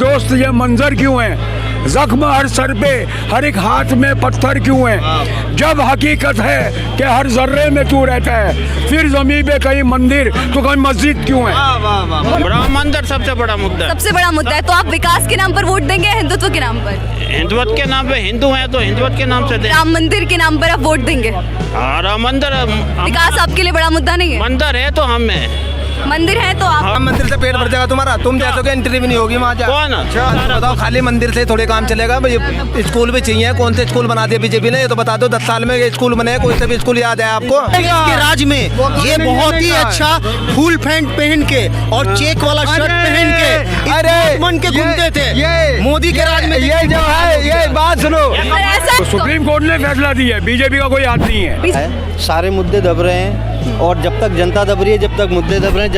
दोस्त ये मंजर क्यों है? जख्म हर सर पे, हर एक हाथ में पत्थर क्यों है? जब हकीकत है कि हर जर्रे में तू रहता है, फिर जमीन पे कहीं मंदिर तो कहीं मस्जिद क्यों है? राम मंदिर सबसे बड़ा मुद्दा है। सबसे बड़ा मुद्दा है। तो आप विकास के नाम पर वोट देंगे या हिंदुत्व के नाम पर? हिंदुत्व के नाम पे हिंदू हैं तो हिंदुत्व के नाम से दें। राम मंदिर के नाम पर आप वोट देंगे? राम मंदिर विकास आपके लिए बड़ा मुद्दा नहीं है? मंदिर है तो हम हैं। मंदिर है तो आप हम मंदिर से पेट भर जाएगा तुम्हारा, तुम जैसों के एंट्री भी नहीं होगी वहाँ जा। कौन? बताओ, खाली मंदिर से थोड़े काम चलेगा भाई? स्कूल भी चाहिए, कौन से स्कूल बना दिए बीजेपी ने? ये तो बता दो 10 साल में ये स्कूल बने, कोई से भी स्कूल याद है आपको? इसके राज में ये बहुत ही अच्छा फुल पैंट पहन के और चेक वाला शर्ट पहन के अरे मन के घूमते थे। ये मोदी के राज में ये जो है, ये बात सुनो, ऐसा तो सुप्रीम कोर्ट ने फैसला दिया है, बीजेपी का कोई हाथ नहीं है। सारे मुद्दे दब रहे हैं और जब तक जनता दब रही है, जब तक मुद्दे दब रहे हैं।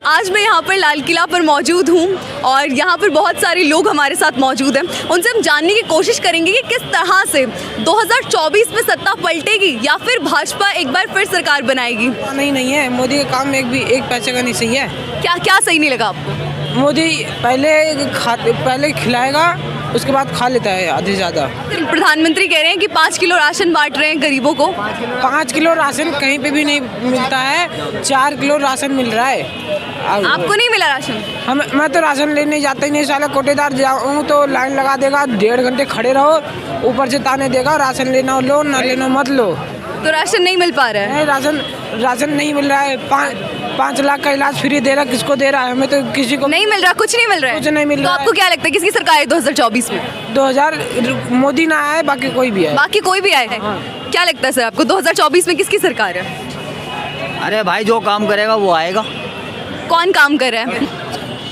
आज मैं यहाँ पर लाल किला पर मौजूद हूँ और यहाँ पर बहुत सारे लोग हमारे साथ मौजूद हैं। उनसे हम जानने की कोशिश करेंगे कि किस तरह से 2024 में सत्ता पलटेगी या फिर भाजपा एक बार फिर सरकार बनाएगी। नहीं है, मोदी का काम एक पैसे का नहीं सही है। क्या क्या सही नहीं लगा आपको? मोदी पहले खिलाएगा, उसके बाद खा लेता है आधे ज़्यादा। प्रधानमंत्री कह रहे हैं कि 5 किलो राशन बांट रहे हैं गरीबों को। 5 किलो राशन कहीं पे भी नहीं मिलता है, 4 किलो राशन मिल रहा है। आपको नहीं मिला राशन? मैं तो राशन लेने जाता ही नहीं, साला कोटेदार जाऊँ तो लाइन लगा देगा, 1.5 घंटे खड़े रहो, ऊपर से ताने देगा राशन लेना हो लो, ना लेना मत लो। तो राशन नहीं मिल पा रहा है? राशन नहीं मिल रहा है। 5 लाख का इलाज फ्री दे रहा, किसको दे रहा है? हमें तो किसी को नहीं मिल रहा, कुछ नहीं मिल रहा है। कुछ नहीं मिल तो रहा आपको क्या लगता है किसकी सरकार है 2024 में? 2000 मोदी ना आए, बाकी कोई भी है। बाकी कोई भी आए है। क्या लगता है सर आपको 2024 में किसकी सरकार है? अरे भाई, जो काम करेगा वो आएगा। कौन काम कर रहा है?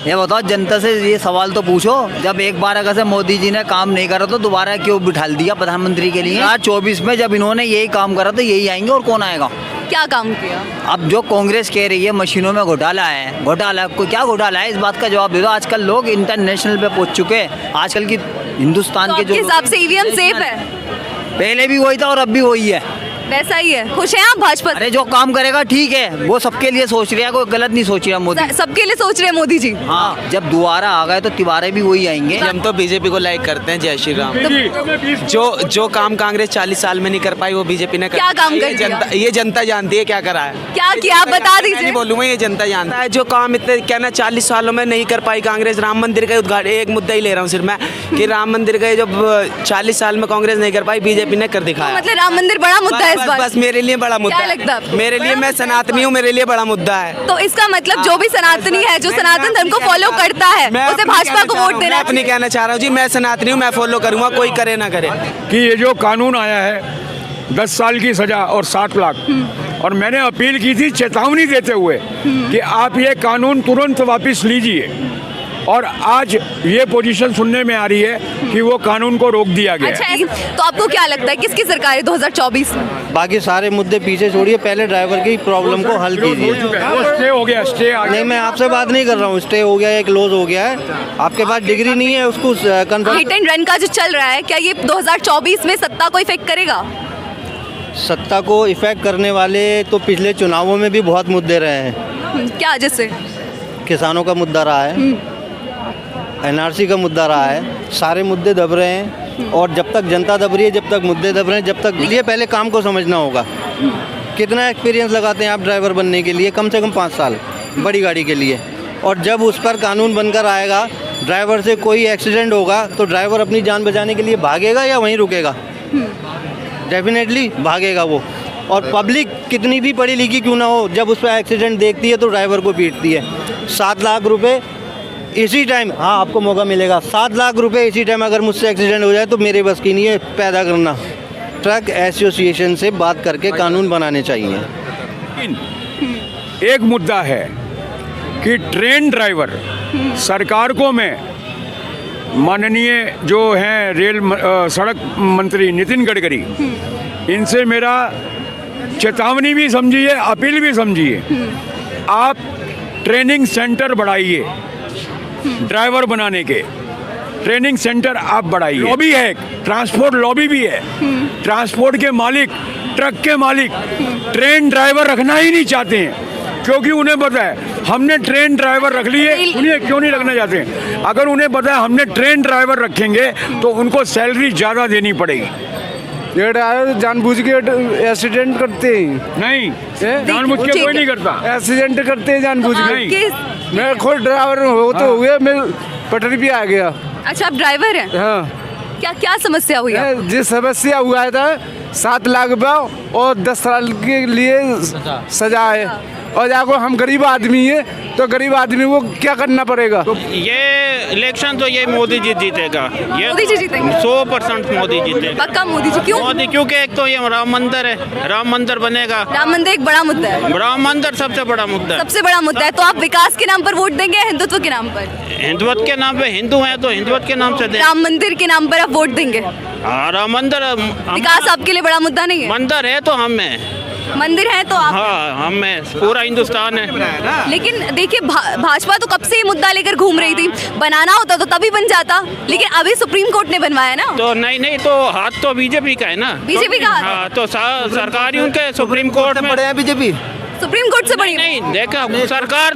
ये बताओ, जनता से ये सवाल तो पूछो, जब एक बार अगर से मोदी जी ने काम नहीं करा तो दोबारा क्यों बिठा दिया प्रधानमंत्री के लिए? आज 24 में जब इन्होंने यही काम करा तो यही आएंगे, और कौन आएगा? क्या काम किया? अब जो कांग्रेस कह रही है मशीनों में घोटाला है, क्या घोटाला है, इस बात का जवाब दे दो। आजकल लोग इंटरनेशनल पे पहुंच चुके हैं। आजकल की हिंदुस्तान के जो हिसाब से ईवीएम सेफ है? पहले भी वही था और अब भी वही है, वैसा ही है। खुश हैं आप भाजपा? अरे जो काम करेगा ठीक है, वो सबके लिए सोच रहा है, कोई गलत नहीं सोच रहा मोदी। सबके लिए सोच रहे हैं मोदी जी। हाँ, जब दोबारा आ गए तो तिवारे भी वही आएंगे। हम तो बीजेपी को लाइक करते हैं। जय श्री राम। जो काम कांग्रेस 40 साल में नहीं कर पाई वो बीजेपी ने क्या काम कर दिया? ये जनता जानती है क्या करा है। क्या किया आप बता दीजिए। नहीं बोलूँगा, ये जनता जानता है। जो काम इतने कहना 40 सालों में नहीं कर पाई कांग्रेस, राम मंदिर का उद्घाटन, एक मुद्दा ही ले रहा हूँ सिर्फ मैं, कि राम मंदिर का जब 40 साल में कांग्रेस नहीं कर पाई, बीजेपी ने कर दिखाया। मतलब राम मंदिर बड़ा मुद्दा है इस बार? बस मेरे लिए बड़ा मुद्दा क्या लगता है? मेरे लिए, मैं सनातनी हूँ, मेरे लिए बड़ा मुद्दा है। तो इसका मतलब जो भी सनातनी है, जो सनातन धर्म को फॉलो करता है, उसे भाजपा को वोट देना। मैं अपनी कहना चाह रहा हूँ जी, मैं सनातनी हूँ, मैं फॉलो करूँगा, कोई करे ना करे। कि ये जो कानून आया है 10 साल की सजा और 7 लाख, और मैंने अपील की थी चेतावनी देते हुए कि आप ये कानून तुरंत वापस लीजिए, और आज ये पोजीशन सुनने में आ रही है कि वो कानून को रोक दिया गया। अच्छा, तो आपको क्या लगता है किसकी सरकार है 2024 में? बाकी सारे मुद्दे पीछे छोड़िए, पहले ड्राइवर की प्रॉब्लम को हल कीजिए। स्टे हो गया, स्टे आ गया। नहीं, मैं आपसे बात नहीं कर रहा हूँ। स्टे हो गया है, क्लोज हो गया है। आपके पास डिग्री नहीं है, उसको कंफर्म। हिट एंड रन का जो चल रहा है, क्या ये 2024 में सत्ता को इफेक्ट करेगा? सत्ता को इफेक्ट करने वाले तो पिछले चुनावों में भी बहुत मुद्दे रहे हैं। क्या? जैसे किसानों का मुद्दा रहा है, एनआरसी का मुद्दा रहा है, सारे मुद्दे दब रहे हैं। और जब तक जनता दब रही है, जब तक मुद्दे दब रहे हैं, जब तक ये पहले काम को समझना होगा। कितना एक्सपीरियंस लगाते हैं आप ड्राइवर बनने के लिए? कम से कम 5 साल बड़ी गाड़ी के लिए। और जब उस पर कानून बनकर आएगा, ड्राइवर से कोई एक्सीडेंट होगा तो ड्राइवर अपनी जान बचाने के लिए भागेगा या वहीं रुकेगा? डेफिनेटली भागेगा वो। और पब्लिक कितनी भी पढ़ी लिखी क्यों ना हो, जब उस पर एक्सीडेंट देखती है तो ड्राइवर को पीटती है। 7 लाख रुपए इसी टाइम, हाँ आपको मौका मिलेगा, 7 लाख रुपए इसी टाइम अगर मुझसे एक्सीडेंट हो जाए तो मेरे बस की नहीं है पैदा करना। ट्रक एसोसिएशन से बात करके कानून बनाने चाहिए। एक मुद्दा है कि ट्रेन ड्राइवर, सरकार को मैं माननीय जो हैं रेल सड़क मंत्री नितिन गडकरी, इनसे मेरा चेतावनी भी समझिए, अपील भी समझिए। आप ट्रेनिंग सेंटर बढ़ाइए, ड्राइवर बनाने के ट्रेनिंग सेंटर आप बढ़ाइए। लॉबी है, ट्रांसपोर्ट लॉबी भी है। ट्रांसपोर्ट के मालिक, ट्रक के मालिक ट्रेन ड्राइवर रखना ही नहीं चाहते हैं, क्योंकि उन्हें पता है हमने ट्रेन ड्राइवर रख लिए। उन्हें क्यों नहीं रखना चाहते? अगर उन्हें पता है हमने ट्रेन ड्राइवर रखेंगे तो उनको सैलरी ज़्यादा देनी पड़ेगी। ये ड्राइवर जानबूझ के एक्सीडेंट करते हैं। नहीं, जानबूझ के कोई नहीं करता। एक्सीडेंट करते हैं जानबूझ के। आपके मैं खुद ड्राइवर हो तो हुए, मैं पटरी पे आ गया। अच्छा, आप ड्राइवर हैं? हाँ, क्या क्या समस्या हुई है? जिस समस्या हुआ था 7 लाख रुपया और 10 साल के लिए सजा है। और जाको हम गरीब आदमी है तो गरीब आदमी को क्या करना पड़ेगा? ये इलेक्शन तो ये मोदी जी जीतेगा। ये मोदी जी जीतेंगे? 100% मोदी जीतेगा। पक्का मोदी जी? क्यों? मोदी, क्योंकि एक तो ये राम मंदिर है, राम मंदिर बनेगा। राम मंदिर एक बड़ा मुद्दा है। राम मंदिर सबसे बड़ा मुद्दा है। सबसे बड़ा मुद्दा है। तो आप विकास के नाम पर वोट देंगे या हिंदुत्व के नाम पर? हिंदुत्व के नाम पे, हिंदू हैं तो हिंदुत्व के नाम से दे। राम मंदिर के नाम पर आप वोट देंगे? हाँ, राम मंदिर विकास आपके लिए बड़ा मुद्दा नहीं है? मंदिर है तो हम हैं। मंदिर है तो आप? हाँ, हम हैं, पूरा हिंदुस्तान है। लेकिन देखिए, भाजपा तो कब से ये मुद्दा लेकर घूम रही थी। बनाना होता तो तभी बन जाता, लेकिन अभी सुप्रीम कोर्ट ने बनवाया ना। तो नहीं तो हाथ तो बीजेपी का है ना। बीजेपी का हाथ? हाँ, तो सरकार ही उनके सुप्रीम कोर्ट में पड़े हैं बीजेपी। सुप्रीम कोर्ट से बड़ी? नहीं, देखा सरकार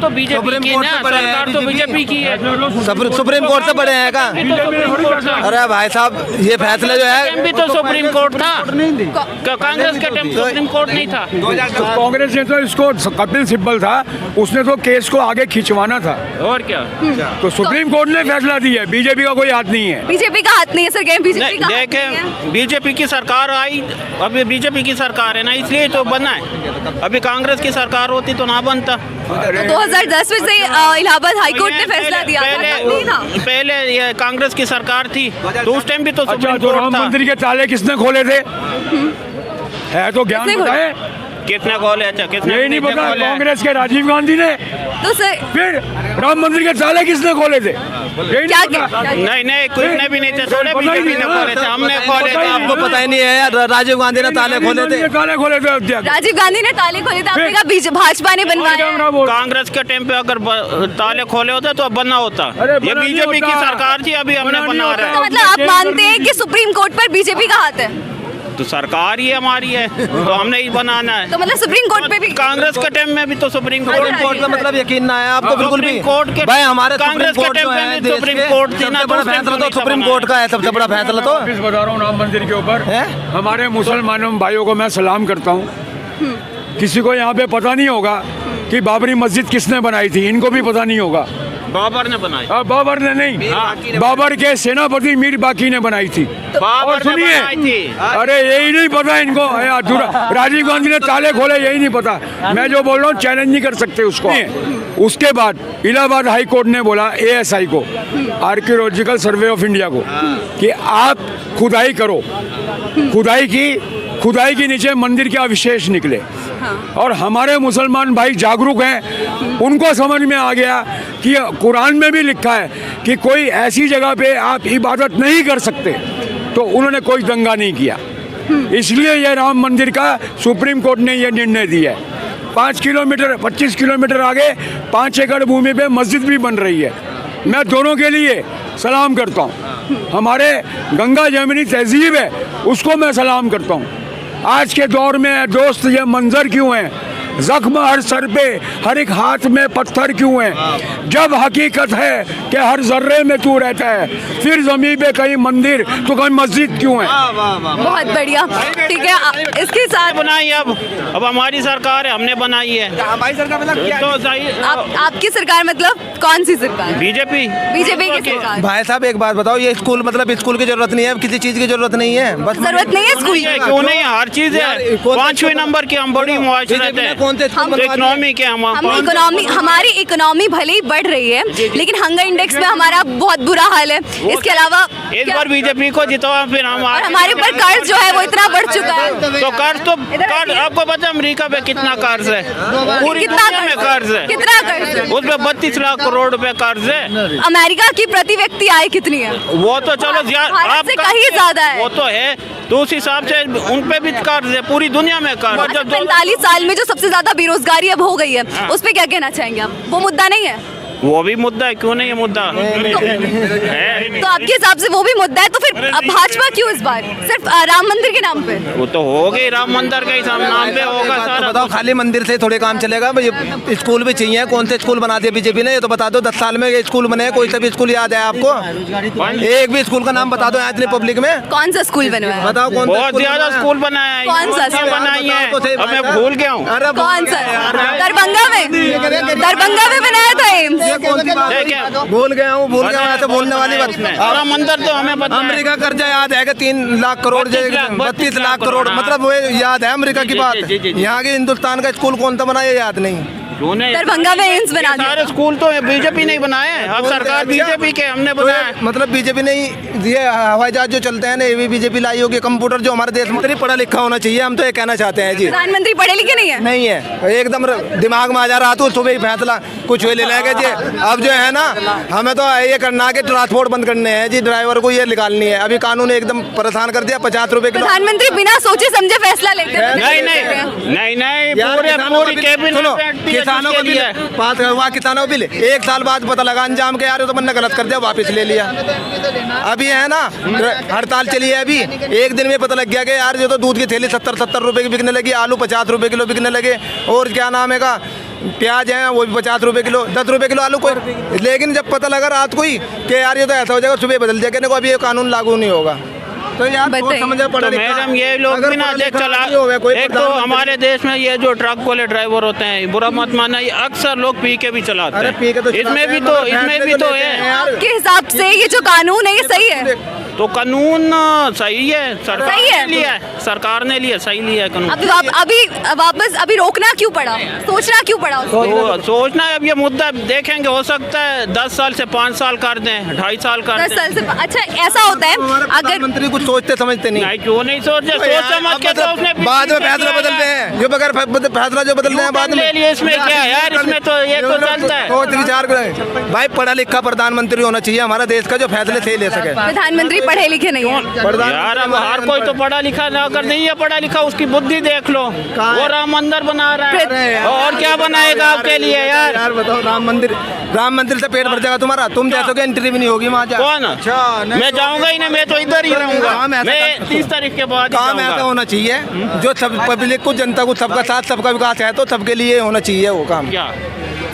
तो बीजेपी की ना, सरकार तो बीजेपी की है। सुप्रीम कोर्ट से बड़े हैं का? अरे भाई साहब, ये फैसला जो है भी तो सुप्रीम कोर्ट था, कांग्रेस के टाइम सुप्रीम कोर्ट नहीं था। कांग्रेस ने तो इसको, कपिल सिब्बल था, उसने तो केस को आगे खिंचवाना था। और क्या? तो सुप्रीम कोर्ट ने फैसला दिया है, बीजेपी का कोई हाथ नहीं है। बीजेपी का हाथ नहीं है सर, कहें बीजेपी का? देखें, बीजेपी की सरकार आई, अभी बीजेपी की सरकार है ना, इसलिए तो बना है। अभी कांग्रेस की सरकार होती तो ना बनता। 2010 में से इलाहाबाद हाईकोर्ट ने फैसला दिया था, तब नहीं था। पहले ये कांग्रेस की सरकार थी तो उस टाइम भी तो अच्छा, सुप्रीम तो कोर्ट राम था। मंदिर के ताले किसने खोले थे? है तो ज्ञान किसने खोले? बताए। कितने खोले? अच्छा, कितने? यही नहीं पता? कांग्रेस के राजीव गांधी ने। तो सर फिर राम मंदिर के ताले किसने खोले थे? यही क्या नहीं क्या? पता? नहीं, कुछ ने भी नहीं थे, थोड़े बीजेपी ने खोले थे, हमने खोले थे। आपको पता ही नहीं है यार, राजीव गांधी ने ताले खोले थे। ताले खोले थे अध्यक्ष। राजीव गांधी ने ताले खोले थे, आपने कहा भाजपा ने बनवाया है। कांग्रेस के टाइम पे अगर ताले खोले होते तो अब बनना होता। अरे ये बना नहीं बीजेपी की होता। सरकार थी, अभी हमने बना नहीं बना रहे तो हैं। मतलब आप मानते हैं कि सुप्रीम कोर्ट पर बीजेपी का हाथ है? तो सरकार ही हमारी है तो हमने ही बनाना है। तो मतलब सुप्रीम कोर्ट पे भी? कांग्रेस के टाइम में भी तो सुप्रीम सुप्रीम कोर्ट में मतलब यकीन ना है आपको बिल्कुल भी? सुप्रीम कोर्ट के, भाई हमारे कांग्रेस सुप्रीम के कोर्ट जो टाइम है में भी देश सुप्रीम के, कोर्ट थी ना, सबसे बड़ा तो फैसला तो नहीं सुप्रीम बना कोर्ट का है, सबसे बड़ा फैसला तो। वापस बता रहा हूँ राम मंदिर के ऊपर हमारे मुसलमानों भाइयों को मैं सलाम करता हूँ। किसी को यहाँ पे पता नहीं होगा कि बाबरी मस्जिद किसने बनाई थी, इनको भी पता नहीं होगा। बाबर ने बनाई। बाबर ने नहीं, बाबर के सेनापति मीर बाकी ने बनाई थी। और बाबर ने सुनिए, बनाई थी। अरे यही नहीं पता इनको, राजीव गांधी ने ताले खोले यही नहीं पता। मैं जो बोल रहा हूँ चैलेंज नहीं कर सकते उसको। उसके बाद इलाहाबाद हाई कोर्ट ने बोला ASI को, आर्कियोलॉजिकल सर्वे ऑफ इंडिया को, कि आप खुदाई करो। खुदाई के नीचे मंदिर के अवशेष निकले। और हमारे मुसलमान भाई जागरूक हैं, उनको समझ में आ गया कि कुरान में भी लिखा है कि कोई ऐसी जगह पे आप इबादत नहीं कर सकते, तो उन्होंने कोई दंगा नहीं किया। इसलिए यह राम मंदिर का सुप्रीम कोर्ट ने यह निर्णय दिया है। 25 किलोमीटर आगे 5 एकड़ भूमि पे मस्जिद भी बन रही है। मैं दोनों के लिए सलाम करता हूँ। हमारे गंगा जमुनी तहजीब है, उसको मैं सलाम करता हूँ। आज के दौर में दोस्त ये मंजर क्यों है? जख्म हर सर पे, हर एक हाथ में पत्थर क्यों है? जब हकीकत है कि हर जर्रे में तू रहता है, फिर जमीन पे कहीं मंदिर तो कहीं मस्जिद क्यों है? बहुत बढ़िया, ठीक है। इसके साथ बनाई अब हमारी सरकार है, हमने बनाई है। हमारी सरकार मतलब क्या? तो सही आपकी सरकार मतलब कौन सी सरकार? बीजेपी की सरकार। भाई साहब एक बात बताओ, ये स्कूल मतलब स्कूल की जरूरत नहीं है, किसी चीज की जरूरत नहीं है, बस जरूरत नहीं है स्कूल की? क्यों नहीं, हर चीज है। 5वें नंबर की हम बड़ी मुआशरत है, इकोनॉमी के हम इकोनॉमी, हमारी इकोनॉमी भले ही बढ़ रही है लेकिन हंगर इंडेक्स में हमारा बहुत बुरा हाल है। इसके अलावा इस बार बीजेपी को जितवा फिर हम और हमारे ऊपर कर्ज जो है वो इतना बढ़ चुका है। तो कर्ज आपको पता है अमेरिका पे कितना कर्ज है? पूरी दुनिया में कर्ज है। कितना कर्ज है? उसमें 32 लाख करोड़ रुपए कर्ज है। अमेरिका की प्रति व्यक्ति आय कितनी है? वो तो चलो भारत से कहीं ज्यादा है। वो तो है, तो उस हिसाब से उन पे भी कर्ज है, पूरी दुनिया में कर्ज। 45 साल में जो सबसे ज्यादा बेरोजगारी अब हो गई है, उस पे क्या कहना चाहेंगे आप? वो मुद्दा नहीं है? वो भी मुद्दा है, क्यों नहीं है मुद्दा है? तो आपके हिसाब से वो भी मुद्दा है, तो फिर भाजपा क्यों इस बार सिर्फ राम मंदिर के नाम पे? वो तो हो गई राम मंदिर का ही नाम पे होगा तो सारा। बताओ खाली मंदिर से थोड़े काम चलेगा भाई? स्कूल भी चाहिए, कौन से स्कूल बना दिए बीजेपी ने? ये तो बता दो 10 साल में ये स्कूल बने, कोई सा भी स्कूल याद है आपको? एक भी स्कूल का नाम बता दो यहाँ इतनी पब्लिक में। कौन सा स्कूल बनवाया? बताओ कौन सा बहुत ज्यादा स्कूल बनाया है। कौन सा? बनाई है? अब मैं भूल गया हूँ। अरे कौन सा? दरभंगा में बनाया था एम्स। भूल गया हूँ ऐसे बोलने वाली बात। राम मंदिर तो हमें पता है। अमेरिका कर्जा याद है कि 3 लाख करोड़ 32 लाख करोड़, मतलब वो याद है अमेरिका की बात। यहाँ के हिंदुस्तान का स्कूल कौन सा बना ये याद नहीं। दरभंगा में एम्स बना दिया। सारे स्कूल तो बीजेपी नहीं बनाए हैं, अब सरकार बीजेपी के हमने बनाया। मतलब बीजेपी नहीं, ये हवाई जहाज जो चलते हैं ना, ये भी बीजेपी लाई होगी। कंप्यूटर जो हमारे देश में पढ़ा लिखा होना चाहिए, हम तो ये कहना चाहते हैं जी। प्रधानमंत्री पढ़े लिखे नहीं है? नहीं है, एकदम दिमाग में आ जा रहा तो सुबह ही फैसला कुछ हुए ले लेंगे जी। अब जो है ना, हमें तो ये करना है कि ट्रांसपोर्ट बंद करने हैं जी, ड्राइवर को ये निकालनी है। अभी कानून एकदम परेशान कर दिया, 50 रुपए किलो। प्रधानमंत्री बिना सोचे समझे फैसला लेते हैं। नहीं पूरी कैबिनेट किसानों को भी पास हुआ, किसानों को भी 1 साल बाद पता लगा अंजाम के यार तो मैंने गलत कर दिया, वापस ले लिया। अभी है ना हड़ताल चली है, अभी एक दिन में पता लग गया कि यार जो तो दूध की थैली 70 रुपए की बिकने लगी, आलू 50 रुपए किलो बिकने लगे, और क्या नाम है का प्याज है वो भी 50 रुपए किलो, 10 रुपए किलो आलू कोई। लेकिन जब पता लगा रात को ही कि यार ये तो ऐसा हो जाएगा, सुबह बदल जाएगा, अभी ये कानून लागू नहीं होगा। तो यार समझे पड़ा तो मैडम ये लोग भी ना देख चला। एक तो हमारे देश में ये जो ट्रक वाले ड्राइवर होते हैं, बुरा मत मानना, ये अक्सर लोग पी के भी चलाते हैं। इसमें भी तो है। आपके हिसाब से ये जो कानून है ये सही है? तो कानून सही है, सरकार ने लिया सही लिया है कानून। अभी वापस अभी रोकना क्यों पड़ा, सोचना क्यों पड़ा? तो सोचना है, अब ये मुद्दा देखेंगे, हो सकता है 10 साल से 5 साल कर दें, 2.5 साल कर दें। 10 साल से अच्छा ऐसा होता है अगर मंत्री कुछ सोचते समझते नहीं। क्यों नहीं सोचते? सोच समझ के तो उसने बाद में फैसला बदलते हैं, जो बगैर फैसला जो बदलते हैं बाद में। इसमें क्या है यार, इसमें तो ये तो चलता है। सोच विचार भाई, पढ़ा लिखा प्रधानमंत्री होना चाहिए हमारा देश का, जो फैसले सही ले सके। प्रधानमंत्री पढ़े लिखे नहीं है यार, अब हर कोई तो पढ़ा लिखा ना, अगर नहीं है पढ़ा लिखा, उसकी बुद्धि देख लो। वो राम मंदिर बना रहा है, और क्या बनाएगा आपके लिए यार? बताओ, राम मंदिर से पेट भर जाएगा तुम्हारा? तुम जैसो कि एंट्री भी नहीं होगी वहाँ। कौन? मैं जाऊंगा ही नहीं, मैं तो इधर ही रहूंगा। मैं 30 तारीख के बाद काम ऐसा होना चाहिए जो सब पब्लिक को, जनता को, सबका साथ सबका विकास है, तो सबके लिए होना चाहिए वो काम। क्या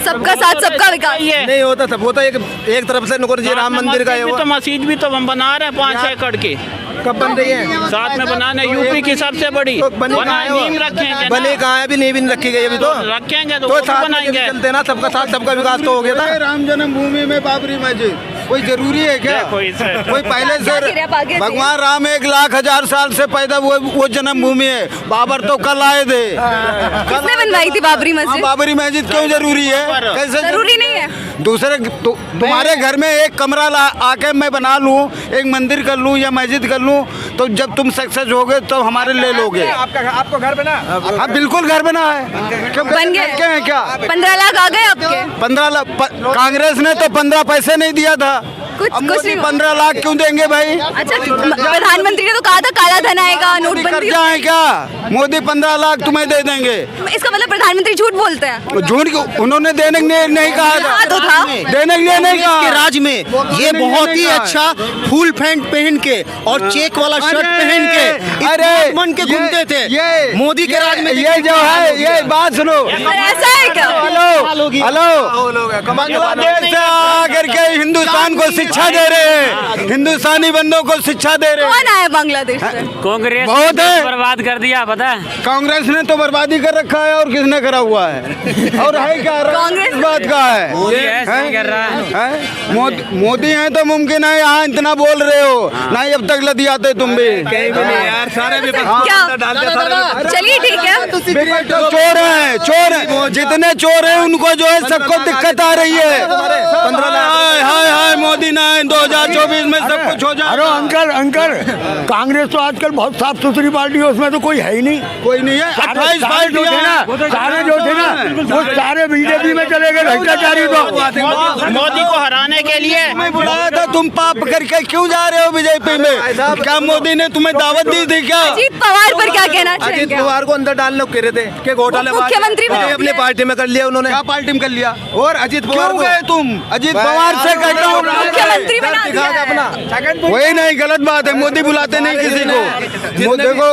सबका साथ सबका विकास नहीं होता? सब होता एक तरफ से नुकुर जी राम मंदिर का है वो। तो मस्जिद भी तो हम बना रहे हैं 5-6 एकड़ की। कब बन रही है? साथ में बनाने, यूपी की सबसे बड़ी नीम रखेंगे। बने कहाँ है? अभी नींव नहीं रखी गई, अभी तो रखेंगे तो बनाएंगे। चलते ना, सबका साथ सबका विकास तो हो गया था। राम जन्मभूमि में बाबरी मस्जिद कोई जरूरी है क्या? कोई पहले से भगवान राम 1,00,000 साल से पैदा हुए, वो जन्मभूमि है। बाबर तो कल आए थे। किसने बनवाई थी बाबरी मस्जिद? बाबरी मस्जिद क्यों जरूरी है? कैसे जरूरी नहीं है? दूसरे तुम्हारे घर में एक कमरा आके मैं बना लूं, एक मंदिर कर लूं या मस्जिद कर लूं, तो जब तुम सक्सेस होगे तो हमारे ले लोगे। आपको घर बना? हाँ बिल्कुल घर बना है। बन गए क्या? 15 लाख आ गए आपके? 15 लाख कांग्रेस ने तो 15 पैसे नहीं दिया था। कुछ नहीं। 15 लाख क्यों देंगे भाई? अच्छा, प्रधानमंत्री ने तो कहा था काला धन आएगा, नोटबंदी है क्या? मोदी 15 लाख तुम्हें दे देंगे। इसका मतलब प्रधानमंत्री झूठ बोलते हैं? झूठ उन्होंने देने के लिए नहीं कहा था, देने के लिए नहीं कहा। के राज में ये बहुत ही अच्छा फुल पैंट पहन के और चेक वाला शर्ट पहन के अरे मन के घूमते थे। ये मोदी के राज में ये जो है, ये बात सुनो। ऐसा है क्या? हेलो, बांग्लादेश से आकर के हिंदुस्तान को शिक्षा दे रहे हैं, हिंदुस्तानी बंदों को शिक्षा दे रहे हैं। कौन आया बांग्लादेश से? कांग्रेस बहुत है, बर्बाद कर दिया पता है। कांग्रेस ने तो बर्बादी कर रखा है, और किसने करा हुआ है? और है क्या? कांग्रेस बात का है, कर रहा है। मोदी है तो मुमकिन है यहाँ इतना बोल रहे हो, नहीं अब तक लदी आते तुम भी यार, सारे चलिए ठीक है। चोर हैं, चोर हैं, जितने चोर हैं उनको जो है सबको दिक्कत आ रही है। 15 लाख हाय मोदी ना 2024 में सब कुछ हो जाए। अरे अंकल कांग्रेस तो आजकल बहुत साफ सुथरी पार्टी है, उसमें तो कोई है ही नहीं। कोई नहीं है। 28 पार्टी सारे जो थे ना वो सारे बीजेपी में चले गए भ्रष्टाचारी तो। मोदी को हराने के लिए तुम्हें बुलाया था, तुम पाप करके क्यों जा रहे हो बीजेपी में? क्या मोदी ने तुम्हें दावत दी थी क्या? अजीत पवार पर क्या कहना अजीत चाहेंगे? पवार को अंदर डालने को कह रहे थे कि घोटाले मुख्यमंत्री बना अपनी दिया। पार्टी में कर लिया उन्होंने। क्या पार्टी में कर लिया? और अजीत पवार क्यों को गए तुम? अजीत पवार से कहता हूँ मुख्यमंत्री बना दिया है। अपना वही नहीं, गलत बात है। मोदी बुलाते नहीं किसी को। देखो